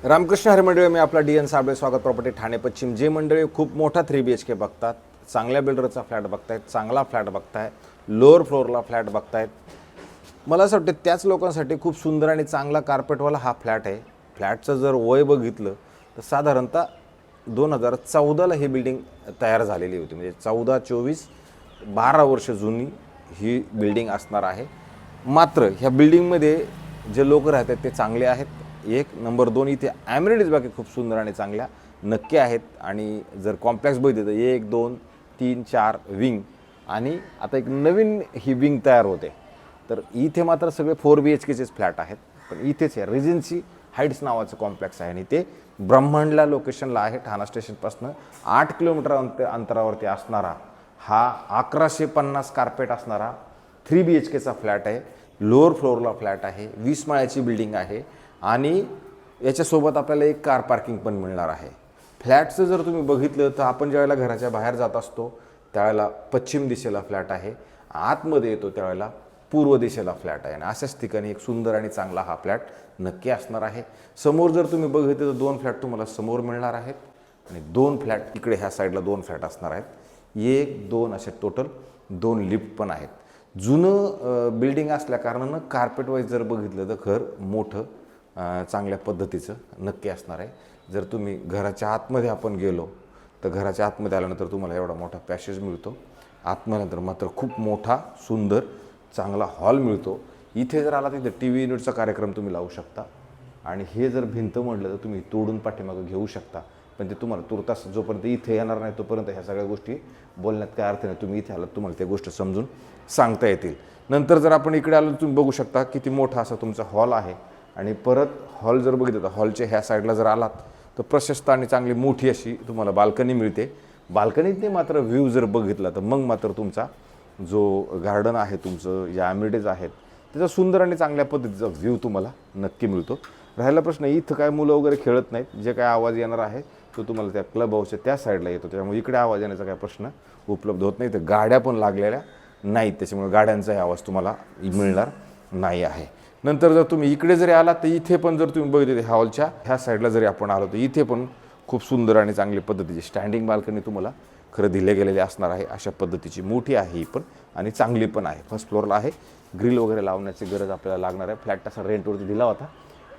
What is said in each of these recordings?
रामकृष्ण हरी मंडळी, मी आपला D N Sable, स्वागत प्रॉपर्टी ठाणे पश्चिम. जे मंडळी खूप मोठा 3BHK बघतात, चांगल्या बिल्डरचा फ्लॅट बघतायत, चांगला फ्लॅट बघताय, लोअर फ्लोअरला फ्लॅट बघतायत, मला असं वाटतं त्याच लोकांसाठी खूप सुंदर आणि चांगला कार्पेटवाला हा फ्लॅट आहे. फ्लॅटचं जर वय बघितलं तर साधारणतः 2014ला ही बिल्डिंग तयार झालेली होती. म्हणजे 14, 24, 12 वर्ष जुनी ही बिल्डिंग असणार आहे. मात्र ह्या बिल्डिंगमध्ये जे लोक राहतात ते चांगले आहेत. एक नंबर 2, इथे ॲम्युनिटीज बाकी खूप सुंदर आणि चांगल्या नक्की आहेत. आणि जर कॉम्प्लेक्स बघितलं तर 1, 2, 3, 4 विंग आणि आता एक नवीन ही विंग तयार होते. तर इथे मात्र सगळे 4BHKचेच फ्लॅट आहेत. पण इथेच आहे रेजन्सी हाईट्स नावाचं कॉम्प्लेक्स आहे आणि ते ब्रह्मांडला लोकेशनला आहे. ठाणा स्टेशनपासून 8 किलोमीटर अंतरावरती असणारा हा 1150 कार्पेट असणारा 3BHKचा फ्लॅट आहे. लोअर फ्लोअरला फ्लॅट आहे. 20 माळ्याची बिल्डिंग आहे आणि याच्यासोबत आपल्याला एक कार पार्किंग पण मिळणार आहे. फ्लॅटचं जर तुम्ही बघितलं तर आपण ज्यावेळेला घराच्या बाहेर जात असतो त्यावेळेला पश्चिम दिशेला फ्लॅट आहे, आतमध्ये येतो त्यावेळेला पूर्व दिशेला फ्लॅट आहे आणि अशाच ठिकाणी एक सुंदर आणि चांगला हा फ्लॅट नक्की असणार आहे. समोर जर तुम्ही बघितलं तर 2 फ्लॅट तुम्हाला समोर मिळणार आहेत आणि 2 फ्लॅट इकडे ह्या साईडला 2 फ्लॅट असणार आहेत. 1, 2 असे टोटल 2 लिफ्ट पण आहेत. जुनं बिल्डिंग असल्या कारणानं कार्पेट वाईज जर बघितलं तर घर मोठं चांगल्या पद्धतीचं नक्की असणार आहे. जर तुम्ही घराच्या आतमध्ये आपण गेलो तर घराच्या आतमध्ये आल्यानंतर तुम्हाला एवढा मोठा पॅसेज मिळतो. आतमध्ये मात्र खूप मोठा सुंदर चांगला हॉल मिळतो. इथे जर आला तिथे TV युनिटचा कार्यक्रम तुम्ही लावू शकता आणि हे जर भिंत म्हटलं तर तुम्ही तोडून पाठीमागं घेऊ शकता. पण ते तुम्हाला तुर्तास जोपर्यंत इथे येणार नाही तोपर्यंत ह्या सगळ्या गोष्टी बोलण्यात काय अर्थ नाही. तुम्ही इथे आलात तुम्हाला त्या गोष्टी समजून सांगता येतील. नंतर जर आपण इकडे आलो तुम्ही बघू शकता किती मोठा असा तुमचा हॉल आहे आणि परत हॉल जर बघितलं तर हॉलच्या ह्या साईडला जर आलात तर प्रशस्त आणि चांगली मोठी अशी तुम्हाला बाल्कनी मिळते. बाल्कनीतने मात्र व्ह्यू जर बघितला तर मग मात्र तुमचा जो गार्डन आहे तुमचं या ॲम्युनिटीज आहेत त्याचा सुंदर आणि चांगल्या पद्धतीचा व्ह्यू तुम्हाला नक्की मिळतो. राहिला प्रश्न इथं काय मुलं वगैरे खेळत नाहीत, जे काय आवाज येणार आहे तो तुम्हाला त्या क्लब हाऊसच्या त्या साईडला येतो, त्यामुळे इकडे आवाज येण्याचा काय प्रश्न उपलब्ध होत नाही. तर गाड्या पण लागलेल्या नाहीत त्याच्यामुळे गाड्यांचाही आवाज तुम्हाला मिळणार नाही आहे. नंतर जर तुम्ही इकडे जरी आला तर इथे पण जर तुम्ही बघितले हॉलच्या ह्या साईडला जरी आपण आलो तर इथे पण खूप सुंदर आणि चांगली पद्धतीची स्टँडिंग बाल्कनी तुम्हाला खरं दिले गेलेले असणार आहे. अशा पद्धतीची मोठी आहे ही पण आणि चांगली पण आहे. फर्स्ट फ्लोअरला आहे. ग्रिल वगैरे लावण्याची गरज आपल्याला लागणार आहे. फ्लॅट तसा रेंटवरती दिला होता,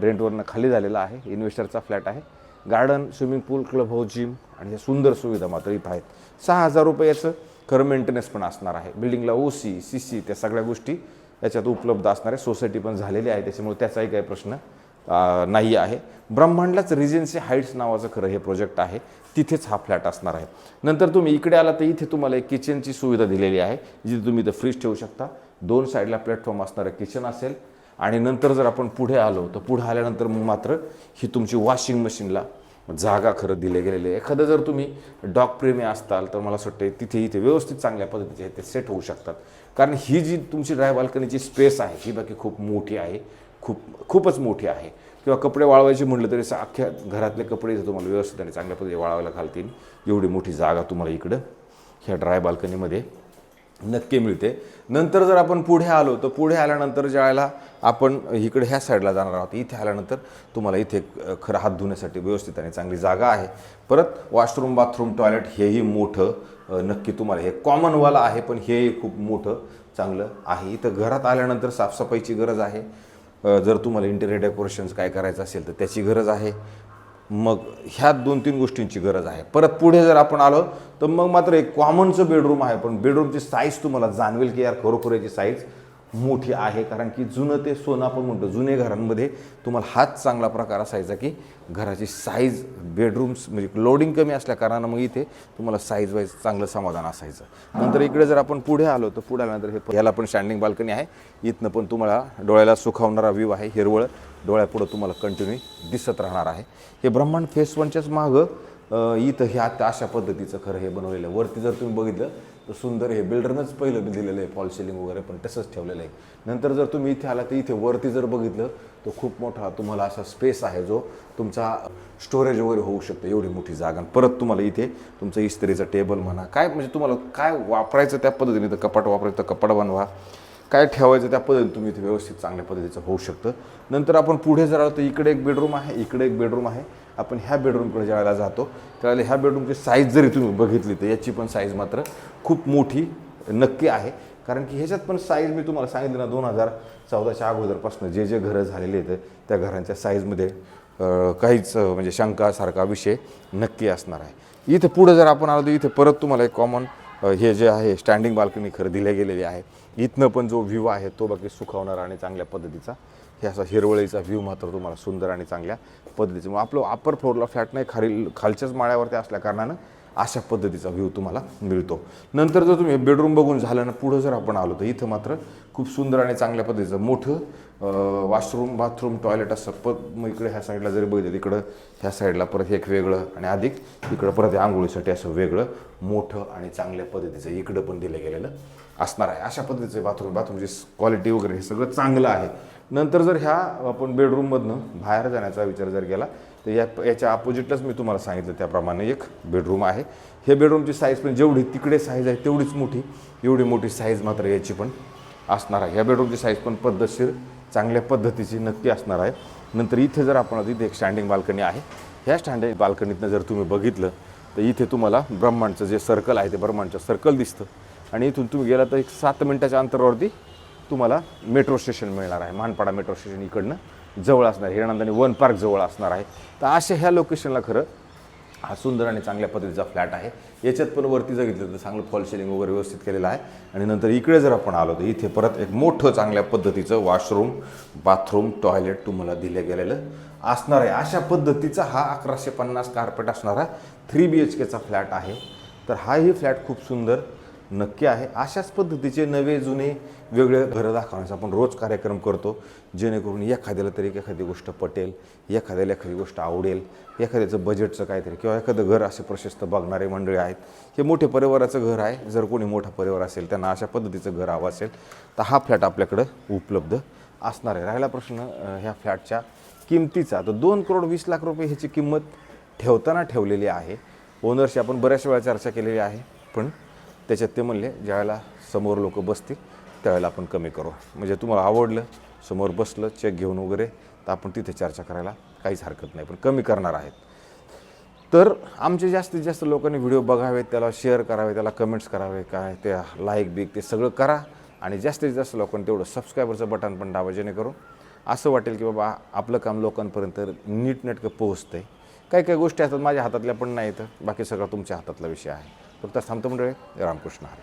रेंटवरनं खाली झालेला आहे. इन्व्हेस्टरचा फ्लॅट आहे. गार्डन, स्विमिंग पूल, क्लब हाऊस, जिम आणि ह्या सुंदर सुविधा मात्र इथं आहेत. 6,000 रुपयाचं खरं मेंटेनन्स पण असणार आहे. बिल्डिंगला OC, CC त्या सगळ्या गोष्टी याच्यात उपलब्ध असणार आहे. सोसायटी पण झालेली आहे त्याच्यामुळे त्याचाही काही प्रश्न नाही आहे. ब्रह्मांडलाच रिजन्सी हाईट्स नावाचं खरं हे प्रोजेक्ट आहे, तिथेच हा फ्लॅट असणार आहे. नंतर तुम्ही इकडे आला तर इथे तुम्हाला एक किचनची सुविधा दिलेली आहे, जिथे तुम्ही इथं फ्रीज ठेवू शकता. 2 साईडला प्लॅटफॉर्म असणारं किचन असेल आणि नंतर जर आपण पुढे आलो तर पुढे आल्यानंतर मग मात्र ही तुमची वॉशिंग मशीनला जागा खरं दिले गेलेली आहे. एखादं जर तुम्ही डॉग प्रेमी असताल तर मला असं वाटतं तिथे इथे व्यवस्थित चांगल्या पद्धतीचे ते सेट होऊ शकतात. कारण ही जी तुमची ड्राय बाल्कनीची स्पेस आहे ही बाकी खूप मोठी आहे, खूपच मोठी आहे. किंवा कपडे वाळवायचे म्हटलं तरी अख्ख्या घरातले कपडे तुम्हाला व्यवस्थित आणि चांगल्या पद्धतीने वाळवायला घालतील एवढी मोठी जागा तुम्हाला इकडं ह्या ड्राय बाल्कनीमध्ये नक्की मिळते. नंतर जर आपण पुढे आलो तर पुढे आल्यानंतर ज्यावेळेला आपण इकडे ह्या साईडला जाणार आहोत इथे आल्यानंतर तुम्हाला इथे खरं हात धुण्यासाठी व्यवस्थित आणि चांगली जागा आहे. परत वॉशरूम, बाथरूम, टॉयलेट हेही मोठं नक्की तुम्हाला हे कॉमनवाला आहे पण हेही खूप मोठं चांगलं आहे. इथं घरात आल्यानंतर साफसफाईची गरज आहे. जर तुम्हाला इंटेरियर डेकोरेशन्स काय करायचं असेल तर त्याची गरज आहे. मग ह्या 2-3 गोष्टींची गरज आहे. परत पुढे जर आपण आलो तर मग मात्र एक कॉमनचं बेडरूम आहे, पण बेडरूमची साईज तुम्हाला जाणवेल की यार खरोखर याची साईज मोठी आहे. कारण की जुनं ते सोनं आपण म्हणतो, जुने घरांमध्ये तुम्हाला हाच चांगला प्रकार असायचा की घराची साईज बेडरूम्स म्हणजे लोडिंग कमी असल्या कारणानं मग इथे तुम्हाला साईज वाईज चांगलं समाधान असायचं. नंतर इकडे जर आपण पुढे आलो तर पुढे आल्यानंतर हे ह्याला पण स्टँडिंग बाल्कनी आहे. इथनं पण तुम्हाला डोळ्याला सुखावणारा व्ह्यू आहे. हिरवळ डोळ्यापुढं तुम्हाला कंटिन्यू दिसत राहणार आहे. हे ब्रह्मांड फेस 1च्याच मागं इथं हे आता अशा पद्धतीचं खरं हे बनवलेलं आहे. वरती जर तुम्ही बघितलं तर सुंदर हे बिल्डरनंच पहिलं दिलेलं आहे, फॉल सिलिंग वगैरे पण तसंच ठेवलेलं आहे. नंतर जर तुम्ही इथे आला तर इथे वरती जर बघितलं तर खूप मोठा तुम्हाला असा स्पेस आहे जो तुमचा स्टोरेज वगैरे होऊ शकतो, एवढी मोठी जागा. परत तुम्हाला इथे तुमचं इस्त्रीचं टेबल म्हणा काय म्हणजे तुम्हाला काय वापरायचं त्या पद्धतीने तर कपाट वापरायचं तर कपाट बनवा. काय ठेवायचं त्या पद्धतीने तुम्ही इथे व्यवस्थित चांगल्या पद्धतीचं होऊ शकतं. नंतर आपण पुढे जर आलो तर इकडे एक बेडरूम आहे, इकडे एक बेडरूम आहे. आपण ह्या बेडरूमकडे ज्यावेळेला जातो त्यावेळेला ह्या बेडरूमची साईज जरी तुम्ही बघितली तर याची पण साईज मात्र खूप मोठी नक्की आहे. कारण की ह्याच्यात पण साईज मी तुम्हाला सांगितलं ना 2014च्या अगोदरपासून जे जे घरं झालेले आहेत त्या घरांच्या साईजमध्ये काहीच म्हणजे शंकासारखा विषय नक्की असणार आहे. इथे पुढे जर आपण आलो तर इथे परत तुम्हाला एक कॉमन हे जे आहे स्टँडिंग बाल्कनी खरं दिले गेलेली आहे. इथनं पण जो व्ह्यू आहे तो बाकी सुखावणारा आणि चांगल्या पद्धतीचा हे असा हिरवळीचा व्ह्यू मात्र तुम्हाला सुंदर आणि चांगल्या पद्धतीचं. मग आपलं अप्पर फ्लोअरला फ्लॅट नाही, खालच्याच माळ्यावरती असल्या कारणानं अशा पद्धतीचा व्ह्यू तुम्हाला मिळतो. नंतर जर तुम्ही बेडरूम बघून झालं ना पुढं जर आपण आलो तर इथं मात्र खूप सुंदर आणि चांगल्या पद्धतीचं मोठं वॉशरूम, बाथरूम, टॉयलेट असं मग इकडे ह्या साईडला जरी बघितलं इकडं ह्या साईडला परत एक वेगळं आणि अधिक इकडं परत आंघोळीसाठी असं वेगळं मोठं आणि चांगल्या पद्धतीचं इकडं पण दिलं गेलेलं असणार आहे. अशा पद्धतीचे बाथरूमची क्वालिटी वगैरे हे सगळं चांगलं आहे. नंतर जर ह्या आपण बेडरूममधनं बाहेर जाण्याचा विचार जर केला तर याच्या अपोजिटलाच मी तुम्हाला सांगितलं त्याप्रमाणे एक बेडरूम आहे. हे बेडरूमची साईज पण जेवढी तिकडे साईज आहे तेवढीच मोठी, एवढी मोठी साईज मात्र याची पण असणार आहे. ह्या बेडरूमची साईज पण पद्धतशीर चांगल्या पद्धतीची नक्की असणार आहे. नंतर इथे जर आपण इथे एक स्टँडिंग बाल्कनी आहे. ह्या स्टँडिंग बाल्कनीतनं जर तुम्ही बघितलं तर इथे तुम्हाला ब्रह्मांडचं जे सर्कल आहे ते ब्रह्मांडचं सर्कल दिसतं आणि इथून तुम्ही गेला तर एक 7 मिनिटाच्या अंतरावरती तुम्हाला मेट्रो स्टेशन मिळणार आहे. मानपाडा मेट्रो स्टेशन इकडनं जवळ असणार, हिरानंदानी वन पार्क जवळ असणार आहे. तर अशा ह्या लोकेशनला खरं हा सुंदर आणि चांगल्या पद्धतीचा फ्लॅट आहे. याच्यात पण वरती जर घेतलं तर चांगलं फॉल सिलिंग वगैरे व्यवस्थित केलेलं आहे. आणि नंतर इकडे जर आपण आलो तर इथे परत एक मोठं चांगल्या पद्धतीचं वॉशरूम, बाथरूम, टॉयलेट तुम्हाला दिलं गेलेलं असणार आहे. अशा पद्धतीचा हा 1150 कार्पेट असणारा 3 BHKचा फ्लॅट आहे. तर हाही फ्लॅट खूप सुंदर नक्की आहे. अशाच पद्धतीचे नवे जुने वेगळे घरं दाखवण्याचा आपण रोज कार्यक्रम करतो, जेणेकरून एखाद्याला तरी एखादी गोष्ट पटेल, एखाद्याला एखादी गोष्ट आवडेल, एखाद्याचं बजेटचं काहीतरी किंवा एखादं घर असे प्रशस्त बघणारे मंडळी आहेत. हे मोठे परिवाराचं घर आहे. जर कोणी मोठा परिवार असेल त्यांना अशा पद्धतीचं घर हवं असेल तर हा फ्लॅट आपल्याकडं उपलब्ध असणार आहे. राहिला प्रश्न ह्या फ्लॅटच्या किमतीचा, तर 2,20,00,000 रुपये ह्याची किंमत ठेवताना ठेवलेली आहे. ओनरशी आपण बऱ्याच वेळा चर्चा केलेली आहे, पण त्याच्यात ते म्हणले ज्यावेळेला समोर लोक बसतील त्यावेळेला आपण कमी करू. म्हणजे तुम्हाला आवडलं, समोर बसलं, चेक घेऊन वगैरे तर आपण तिथे चर्चा करायला काहीच हरकत नाही, पण कमी करणार आहेत. तर आमचे जास्तीत जास्त लोकांनी व्हिडिओ बघावेत, त्याला शेअर करावे, त्याला कमेंट्स करावे, काय ते लाईक बिक ते सगळं करा. आणि जास्तीत जास्त लोकांनी तेवढं सबस्क्रायबरचं बटन पण दाबा, जेणेकरून असं वाटेल की बाबा आपलं काम लोकांपर्यंत नीटनेटकं पोहोचतं आहे. काही काही गोष्टी असतात माझ्या हातातल्या पण नाही, तर बाकी सगळं तुमच्या हातातला विषय आहे. फक्त थांबतो मंडळी. रामकृष्ण हरी.